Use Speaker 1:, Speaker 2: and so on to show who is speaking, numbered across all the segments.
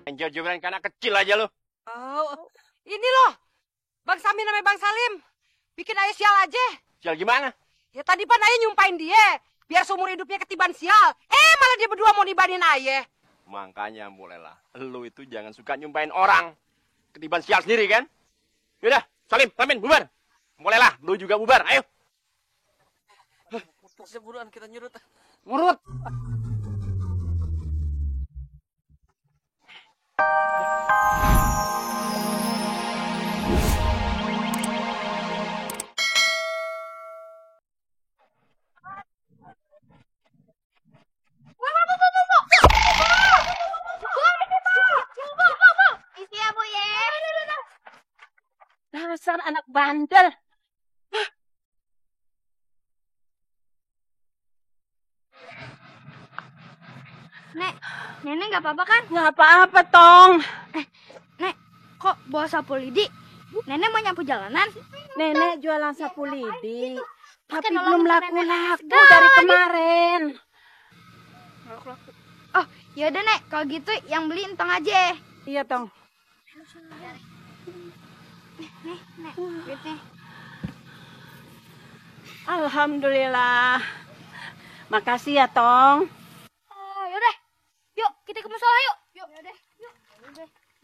Speaker 1: Jauh-jauhan anak kecil aja lo.
Speaker 2: Oh, ini loh. Bang Samin namanya Bang Salim. Bikin ayah sial aja.
Speaker 1: Sial gimana?
Speaker 2: Ya tadi pan ayah nyumpain dia. Biar seumur hidupnya ketiban sial. Malah dia berdua mau nibanin ayah.
Speaker 1: Makanya mulailah. Lu itu jangan suka nyumpain orang. Ketiban sial sendiri kan? Yaudah, Salim, bubar. Mulailah, lu juga bubar. Ayo.
Speaker 3: Seburuan kita nyurut.
Speaker 1: Ngurut.
Speaker 4: Dasar anak bandel.
Speaker 5: Nek, nenek nggak apa-apa kan?
Speaker 4: Nggak apa-apa, Tong.
Speaker 5: Nek, kok bawa sapu lidi? Nenek mau nyapu jalanan?
Speaker 4: Nenek jualan sapu lidi. Tapi
Speaker 5: Pakai
Speaker 4: belum
Speaker 5: nolongin
Speaker 4: laku-laku
Speaker 5: nenek
Speaker 4: dari
Speaker 5: sekali.
Speaker 4: kemarin.
Speaker 5: Oh, yaudah Nek, kalau gitu yang beli entong aja.
Speaker 4: Iya, Tong.
Speaker 5: Nek, duitnya.
Speaker 4: Alhamdulillah. Makasih ya, Tong.
Speaker 5: Oh, yaudah. Yuk, kita ke musola yuk. Yaudah, yuk.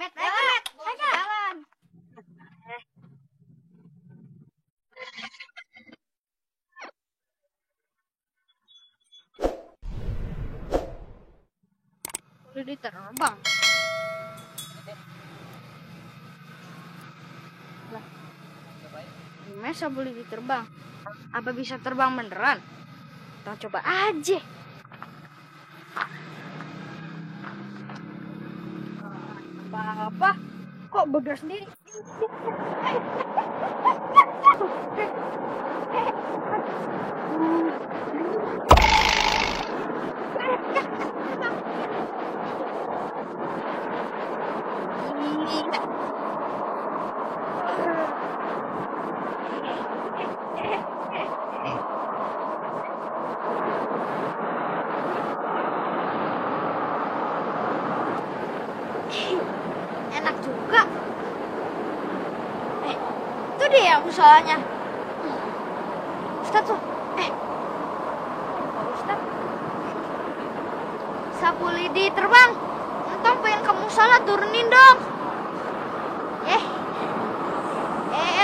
Speaker 5: Met, ayo Met. Ayo jalan. Udah diterbang. Lah. Masa boleh diterbang? Apa bisa terbang beneran? Kita coba aja. Apa? Kok bergerak sendiri? Enak juga. Itu dia musolanya. Ustaz tuh. Ustaz. Sapu lidi terbang. Entong pengen ke musola, turunin dong.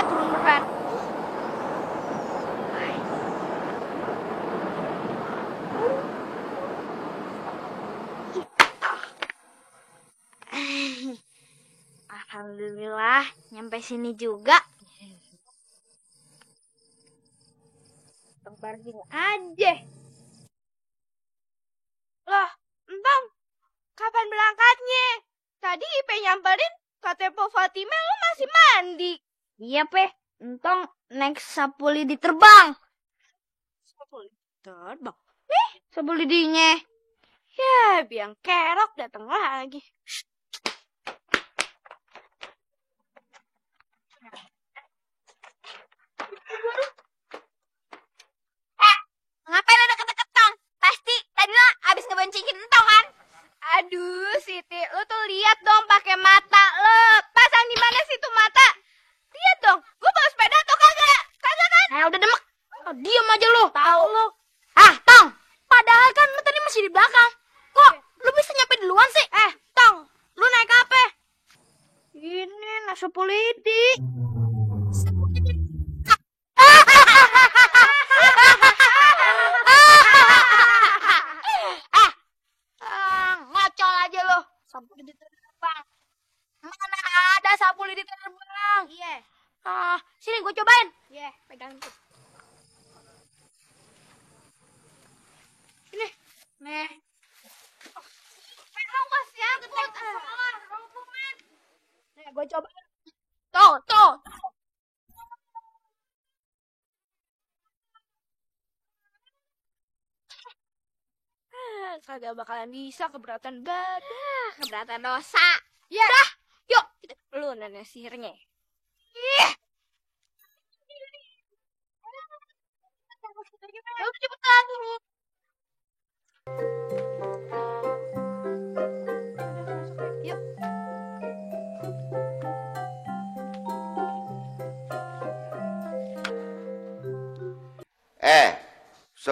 Speaker 5: Turun beneran. Alhamdulillah, nyampe sini juga. Parkir aja.
Speaker 6: Lah, Entong, kapan berangkatnya? Tadi Ipe nyamperin, kata Po Fatime lo masih mandi.
Speaker 5: Iya, Pe. Entong naik sapu lidi terbang.
Speaker 6: Sapu lidi terbang?
Speaker 5: Sapu lidinya.
Speaker 6: Ya, biang kerok datang lagi.
Speaker 5: Ngapain ada deket-deket Tong? Pasti tadi lo abis ngeboncengin Entong kan?
Speaker 6: Aduh, Siti, lo tuh lihat dong pakai mata lo. Pasang di mana sih tuh mata? Lihat dong, gue bawa sepeda tuh kagak? Kagak kan?
Speaker 5: Udah demek. Diam aja lo. Tahu lo. Tong. Padahal kan lo tadi masih di belakang. Kok lo bisa nyampe duluan sih?
Speaker 6: Tong, lu naik apa?
Speaker 5: Ini nasi sapu lidi. Ngocol aja lo. Sapu lidi terbang. Mana ada sapu lidi terbang?
Speaker 6: Iya.
Speaker 5: Sini gue cobain.
Speaker 6: Iya, pegang tuh.
Speaker 5: Ini. Nih.
Speaker 6: Pegang masih angkut.
Speaker 5: Nih gue cobain. Tuh.
Speaker 6: Kagak bakalan bisa, keberatan badan.
Speaker 5: Keberatan dosa.
Speaker 6: Ya.
Speaker 5: Dah, yuk.
Speaker 6: Lu nenek sihirnya.
Speaker 5: Ih.
Speaker 6: Cepetan. Yuk.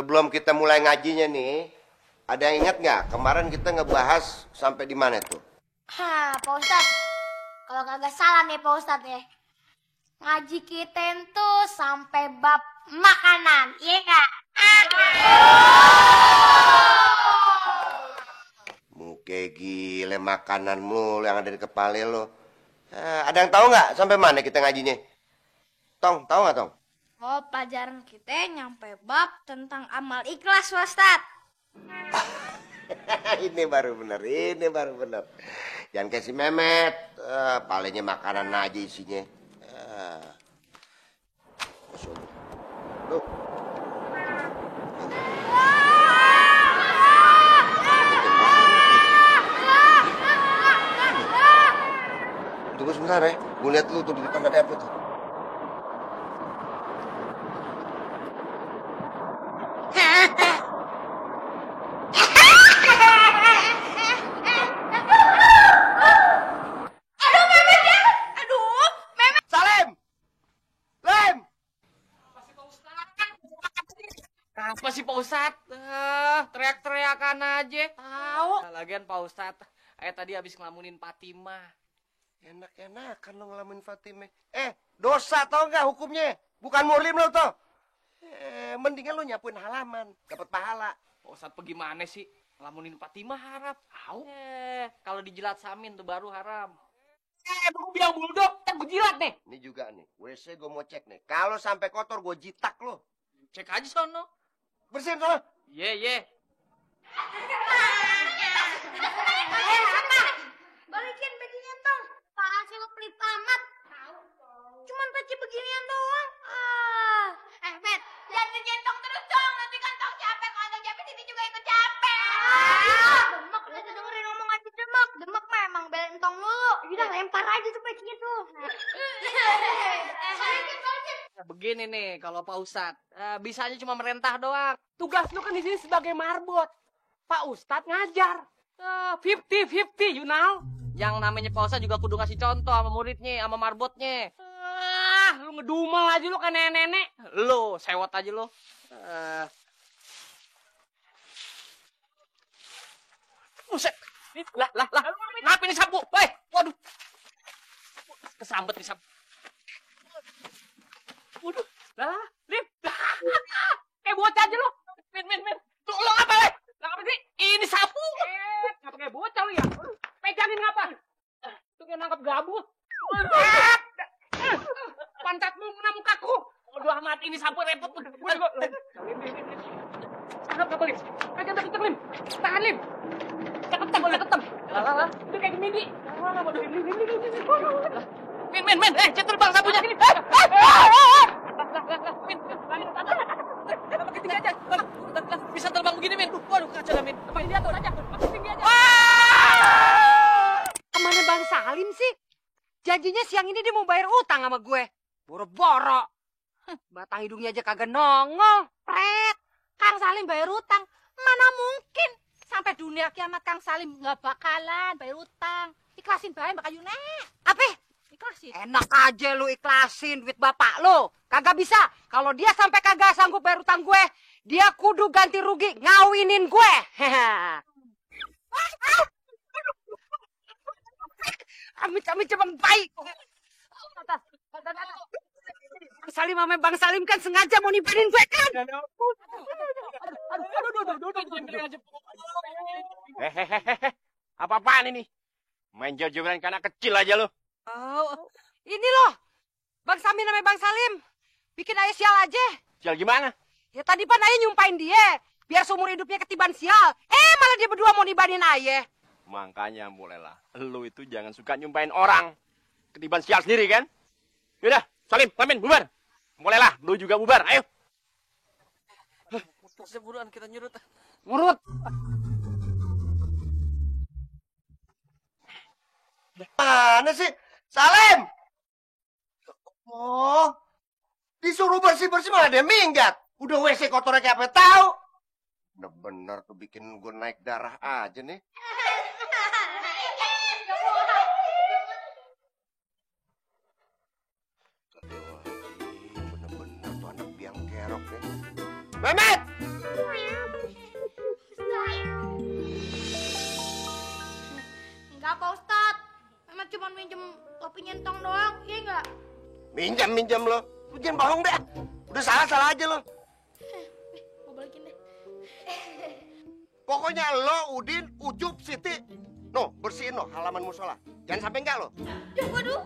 Speaker 3: sebelum kita mulai ngajinya nih, ada yang ingat nggak? Kemarin kita ngebahas sampai di mana tuh?
Speaker 5: Hah, Pak Ustadz. Kalau kagak salah nih Pak Ustadz ya. Ngaji kita tuh sampai bab makanan, iya kak?
Speaker 3: Muke gile makanan mulu yang ada di kepala lo. Ada yang tahu nggak sampai mana kita ngajinya? Tong, tahu nggak Tong?
Speaker 5: Oh, pelajaran kita nyampe bab tentang amal ikhlas, Ustadz.
Speaker 3: Ini baru bener, ini baru bener. Jangan kayak si Mehmet, palanya makanan aja isinya. Masya Allah. Loh. Tunggu sebentar ya, gue lihat lu tuh di depan ada apa tuh.
Speaker 7: Apa sih Pak Ustadz? Teriak-teriakan aja. Tahu. Lagian Pak Ustadz, tadi habis ngelamunin Fatimah.
Speaker 3: Enak-enakan lo ngelamin Fatimah. Dosa tau nggak hukumnya? Bukan murim lo tuh. Mendingan lo nyapuin halaman, dapat pahala.
Speaker 7: Pak Ustadz bagaimana sih? Ngelamunin Fatimah haram. Tahu? Kalau dijilat samin tuh baru haram.
Speaker 1: Aku bilang bulldog, kan gue jilat nih.
Speaker 3: Ini juga nih, WC gue mau cek nih. Kalau sampai kotor gue jitak lo.
Speaker 7: Cek aja sono.
Speaker 3: Bersihin sono.
Speaker 7: Ye.
Speaker 5: Balikin bajunya, Tong. Parah sih lo pelit amat. Cuman peci beginian doang. Bet, jangan ngejentong terus dong. Nanti kan Tong capek. Kalau Tong capek, Siti juga ikut capek. Demek, udah dengerin omongan si Demek. Demek memang belain Tong mulu. Udah lempar aja tuh pecinya tuh. Balikin.
Speaker 7: Begini nih, kalau Pak Ustadz, bisanya cuma merentah doang.
Speaker 1: Tugas lu kan di sini sebagai marbot. Pak Ustadz ngajar. 50-50, you know.
Speaker 7: Yang namanya Pak Ustadz juga kudu ngasih contoh sama muridnya, sama marbotnya.
Speaker 1: Lu ngedumel aja lu kan nenek-nenek.
Speaker 7: Lo, sewot aja lo. Buset. Lah. Kenapa ini sapu? Waduh. Kesambet nih sapu.
Speaker 1: Waduh, Lim. Kayak bocah aja lu. Min. Tuh, lo ngapa, le? Ngapa sih? Ini sapu. Ngapa kayak bocah lu ya? Pegangin ngapa? Tuh kayak nangkap gabus. Pantatmu kena mukaku. Waduh amat, ini sapu repot. Ngapa, Lim? Pegang kenceng, Lim. Tahan, Lim. Ketem. Lah. Udah kayak gemidi.
Speaker 7: Min. Jangan terbang sapunya.
Speaker 1: Min. Tinggi aja.
Speaker 7: Bisa terbang begini, Min. Waduh, kacau dah, Min.
Speaker 1: Apa dia tuh aja? Tinggi aja. Kemana Bang Salim sih? Janjinya siang ini dia mau bayar utang sama gue. Boro-boro. Batang hidungnya aja kagak nongol. Pret.
Speaker 2: Kang Salim bayar utang. Mana mungkin. Sampai dunia kiamat Kang Salim nggak bakalan bayar utang. Ikhlasin bae Mbak Ayune.
Speaker 1: Apa?
Speaker 2: Ikhlasin.
Speaker 1: Enak aja lu ikhlasin duit bapak lu. Kagak bisa. Kalau dia sampai kagak sanggup bayar utang gue, dia kudu ganti rugi ngawinin gue. Amit cebang baik. Bang Salim kan sengaja mau nipuin gue kan. Hehehe. Apa-apaan ini? Main jauh-jauhan ke anak kecil aja lo. Oh, ini loh. Bang Samin namanya Bang Salim. Bikin ayah sial aja. Sial gimana? Ya tadi pan ayah nyumpain dia. Biar seumur hidupnya ketiban sial. Malah dia berdua mau nibanin ayah. Makanya bolehlah. Lu itu jangan suka nyumpain orang. Ketiban sial sendiri kan? Yaudah, Salim, Samin, bubar. Bolehlah, lu juga bubar. Ayo.
Speaker 7: Buruan kita nyurut.
Speaker 1: Ngurut.
Speaker 3: Mana sih? Salim! Oh, disuruh bersih-bersih malah dia minggat. Udah WC kotornya kayak apa tahu? Bener-bener tuh bikin gue naik darah aja nih. Bener-bener tuh anak biang kerok nih. Mehmet! Minjam lo. Lu jangan bohong deh. Udah salah aja lo.
Speaker 5: Gue balikin deh.
Speaker 3: Pokoknya lo, Udin, Ucup, Siti, no, bersihin no halaman musola. Jangan sampai enggak lo.
Speaker 5: Waduh.